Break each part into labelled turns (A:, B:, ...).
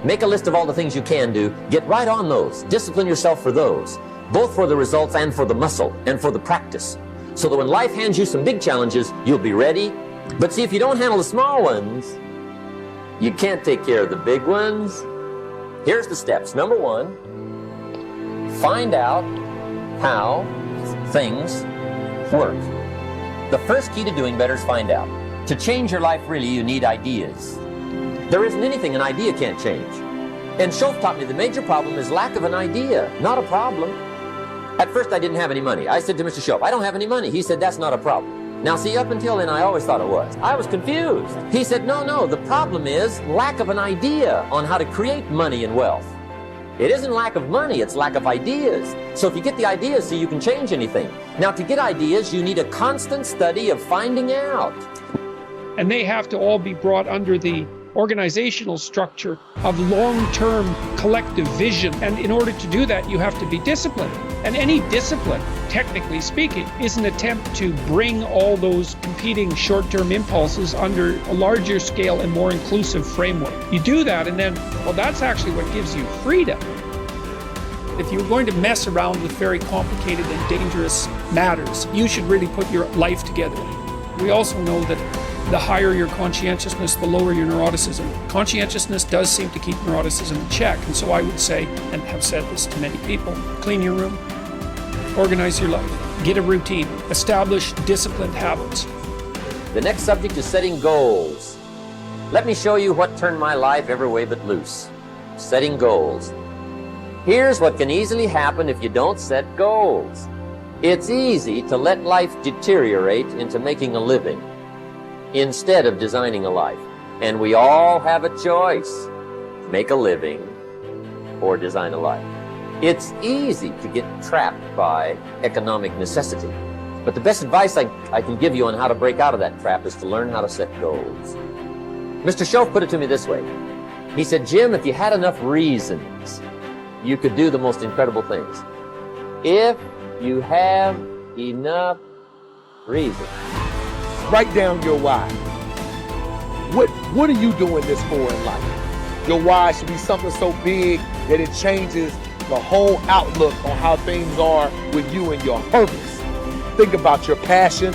A: Make a list of all the things you can do. Get right on those. Discipline yourself for those, both for the results and for the muscle and for the practice, so that when life hands you some big challenges, you'll be ready. But see, if you don't handle the small ones, you can't take care of the big ones. Here's the steps. Number one, find out how things work. The first key to doing better is find out. To change your life, really, you need ideas. There isn't anything an idea can't change. And Schoaf taught me the major problem is lack of an idea, not a problem. At first, I didn't have any money. I said to Mr. Schoaf, I don't have any money. He said, that's not a problem. Now, see, up until then, I always thought it was. I was confused. He said, no, the problem is lack of an idea on how to create money and wealth. It isn't lack of money, it's lack of ideas. So if you get the ideas, see, you can change anything. Now, to get ideas, you need a constant study of finding out.
B: And they have to all be brought under the organizational structure of long-term collective vision. And in order to do that, you have to be disciplined. And any discipline, technically speaking, is an attempt to bring all those competing short-term impulses under a larger scale and more inclusive framework. You do that, and then, well, that's actually what gives you freedom. If you're going to mess around with very complicated and dangerous matters, you should really put your life together. We also know that the higher your conscientiousness, the lower your neuroticism. Conscientiousness does seem to keep neuroticism in check, and so I would say, and have said this to many people, clean your room, organize your life, get a routine, establish disciplined habits.
A: The next subject is setting goals. Let me show you what turned my life every way but loose. Setting goals. Here's what can easily happen if you don't set goals. It's easy to let life deteriorate into making a living instead of designing a life. And we all have a choice. Make a living or design a life. It's easy to get trapped by economic necessity. But the best advice I can give you on how to break out of that trap is to learn how to set goals. Mr. Schoaf put it to me this way. He said, Jim, if you had enough reasons, you could do the most incredible things. If you have enough reasons.
C: Write down your why. What are you doing this for in life? Your why should be something so big that it changes the whole outlook on how things are with you and your purpose. Think about your passion.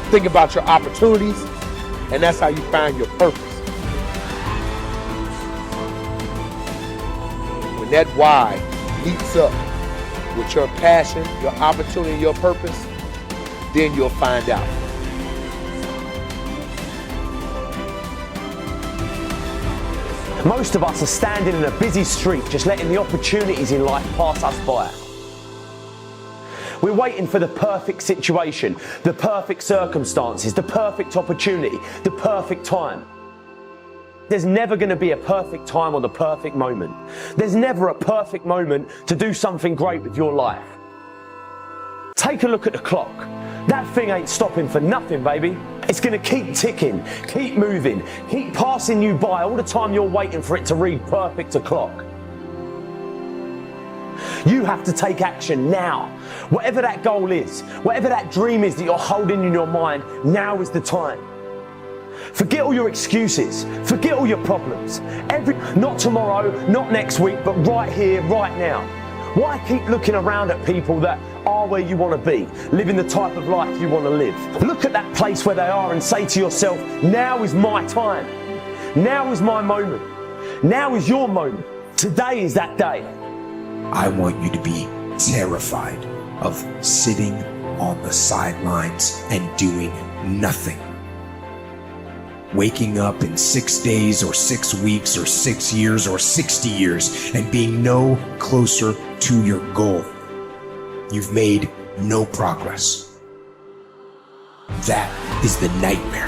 C: Think about your opportunities. And that's how you find your purpose. When that why meets up with your passion, your opportunity, and your purpose, then you'll find out.
D: Most of us are standing in a busy street, just letting the opportunities in life pass us by. We're waiting for the perfect situation, the perfect circumstances, the perfect opportunity, the perfect time. There's never going to be a perfect time or the perfect moment. There's never a perfect moment to do something great with your life. Take a look at the clock. That thing ain't stopping for nothing, baby. It's going to keep ticking, keep moving, keep passing you by all the time you're waiting for it to read perfect o'clock. You have to take action now. Whatever that goal is, whatever that dream is that you're holding in your mind, now is the time. Forget all your excuses. Forget all your problems. Not tomorrow, not next week, but right here, right now. Why keep looking around at people that are where you want to be, living the type of life you want to live? Look at that place where they are and say to yourself, now is my time. Now is my moment. Now is your moment. Today is that day.
E: I want you to be terrified of sitting on the sidelines and doing nothing. Waking up in 6 days or 6 weeks or 6 years or 60 years and being no closer to your goal. You've made no progress. That is the nightmare.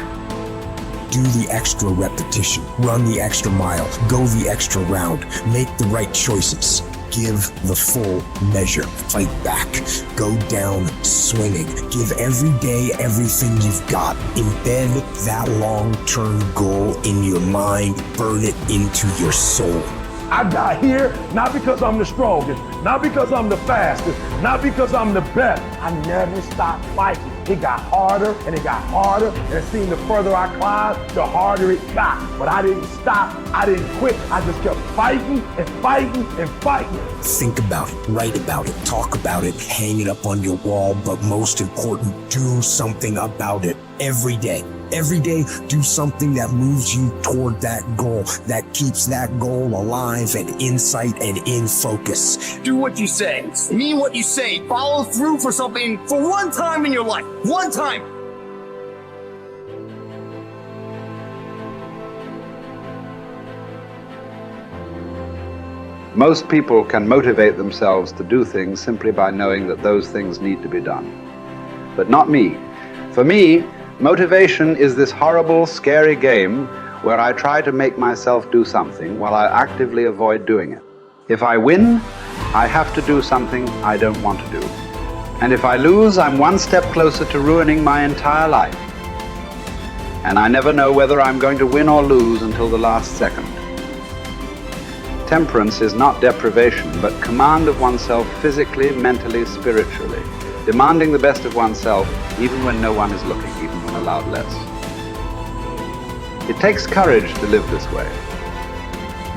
E: Do the extra repetition, run the extra mile, go the extra round, make the right choices. Give the full measure, fight back, go down swinging, give every day everything you've got, embed that long-term goal in your mind, burn it into your soul.
F: I got here not because I'm the strongest, not because I'm the fastest, not because I'm the best. I never stopped fighting. It got harder and it got harder, and it seemed the further I climbed, the harder it got. But I didn't stop, I didn't quit. I just kept fighting and fighting and fighting.
E: Think about it, write about it, talk about it, hang it up on your wall, but most important, do something about it every day. Every day, do something that moves you toward that goal, that keeps that goal alive and in sight and in focus.
G: Do what you say, mean what you say, follow through for something for one time in your life. One time.
H: Most people can motivate themselves to do things simply by knowing that those things need to be done. But not me. For me, motivation is this horrible, scary game where I try to make myself do something while I actively avoid doing it. If I win, I have to do something I don't want to do. And if I lose, I'm one step closer to ruining my entire life. And I never know whether I'm going to win or lose until the last second. Temperance is not deprivation, but command of oneself physically, mentally, spiritually. Demanding the best of oneself even when no one is looking, even when allowed less. It takes courage to live this way.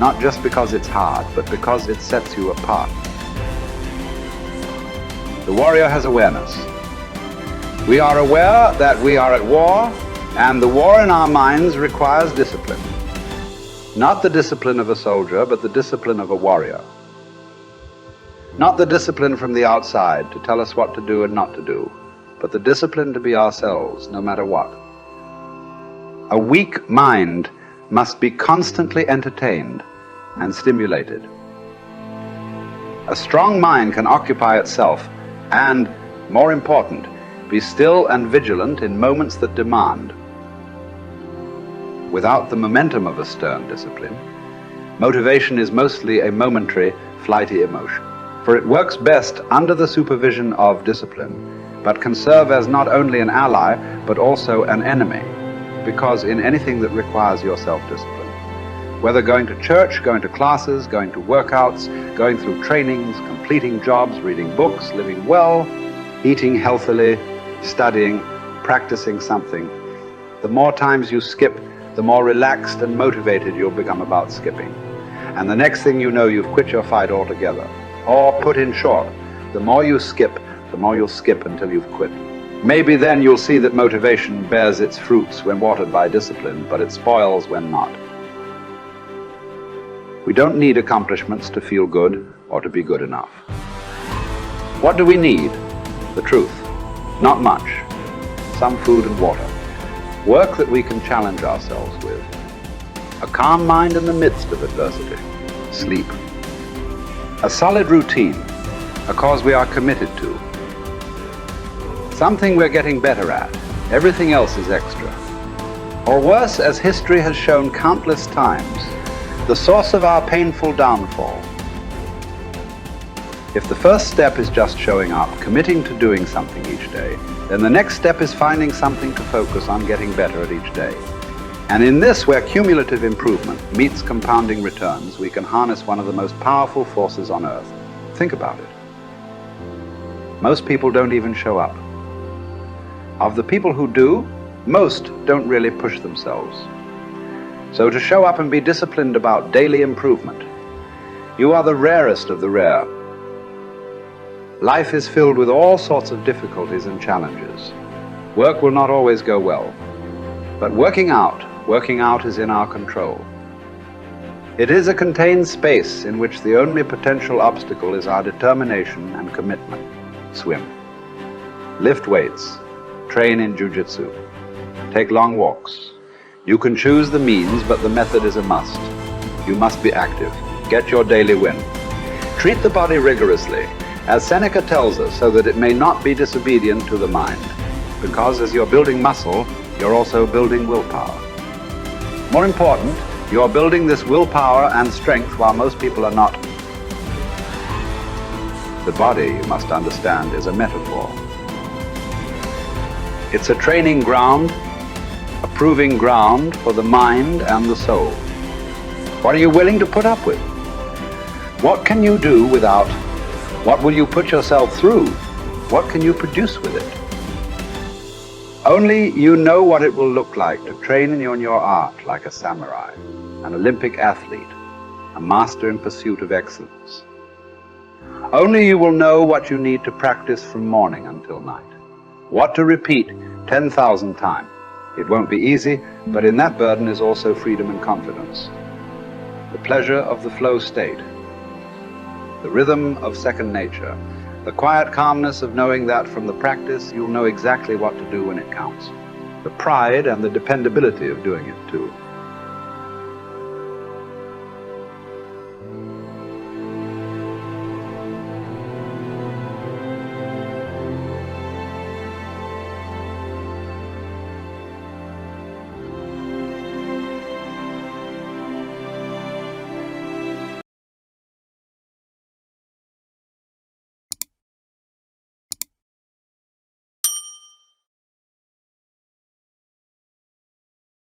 H: Not just because it's hard, but because it sets you apart. The warrior has awareness. We are aware that we are at war, and the war in our minds requires discipline. Not the discipline of a soldier, but the discipline of a warrior. Not the discipline from the outside to tell us what to do and not to do, but the discipline to be ourselves, no matter what. A weak mind must be constantly entertained and stimulated. A strong mind can occupy itself and, more important, be still and vigilant in moments that demand. Without the momentum of a stern discipline, motivation is mostly a momentary, flighty emotion. For it works best under the supervision of discipline, but can serve as not only an ally, but also an enemy, because in anything that requires your self-discipline, whether going to church, going to classes, going to workouts, going through trainings, completing jobs, reading books, living well, eating healthily, studying, practicing something, the more times you skip, the more relaxed and motivated you'll become about skipping. And the next thing you know, you've quit your fight altogether. Or put in short, the more you skip, the more you'll skip until you've quit. Maybe then you'll see that motivation bears its fruits when watered by discipline, but it spoils when not. We don't need accomplishments to feel good or to be good enough. What do we need? The truth. Not much. Some food and water. Work that we can challenge ourselves with. A calm mind in the midst of adversity. Sleep. A solid routine. A cause we are committed to. Something we're getting better at. Everything else is extra. Or worse, as history has shown countless times, the source of our painful downfall. If the first step is just showing up, committing to doing something each day, then the next step is finding something to focus on getting better at each day. And in this, where cumulative improvement meets compounding returns, we can harness one of the most powerful forces on earth. Think about it. Most people don't even show up. Of the people who do, most don't really push themselves. So to show up and be disciplined about daily improvement, you are the rarest of the rare. Life is filled with all sorts of difficulties and challenges. Work will not always go well. But working out is in our control. It is a contained space in which the only potential obstacle is our determination and commitment. Swim. Lift weights. Train in jiu-jitsu. Take long walks. You can choose the means, but the method is a must. You must be active. Get your daily win. Treat the body rigorously, as Seneca tells us, so that it may not be disobedient to the mind. Because as you're building muscle, you're also building willpower. More important, you're building this willpower and strength while most people are not. The body, you must understand, is a metaphor. It's a training ground, a proving ground for the mind and the soul. What are you willing to put up with? What can you do without? What will you put yourself through? What can you produce with it? Only you know what it will look like to train in your art like a samurai, an Olympic athlete, a master in pursuit of excellence. Only you will know what you need to practice from morning until night, what to repeat 10,000 times. It won't be easy, but in that burden is also freedom and confidence. The pleasure of the flow state, the rhythm of second nature, the quiet calmness of knowing that from the practice you'll know exactly what to do when it counts, the pride and the dependability of doing it too.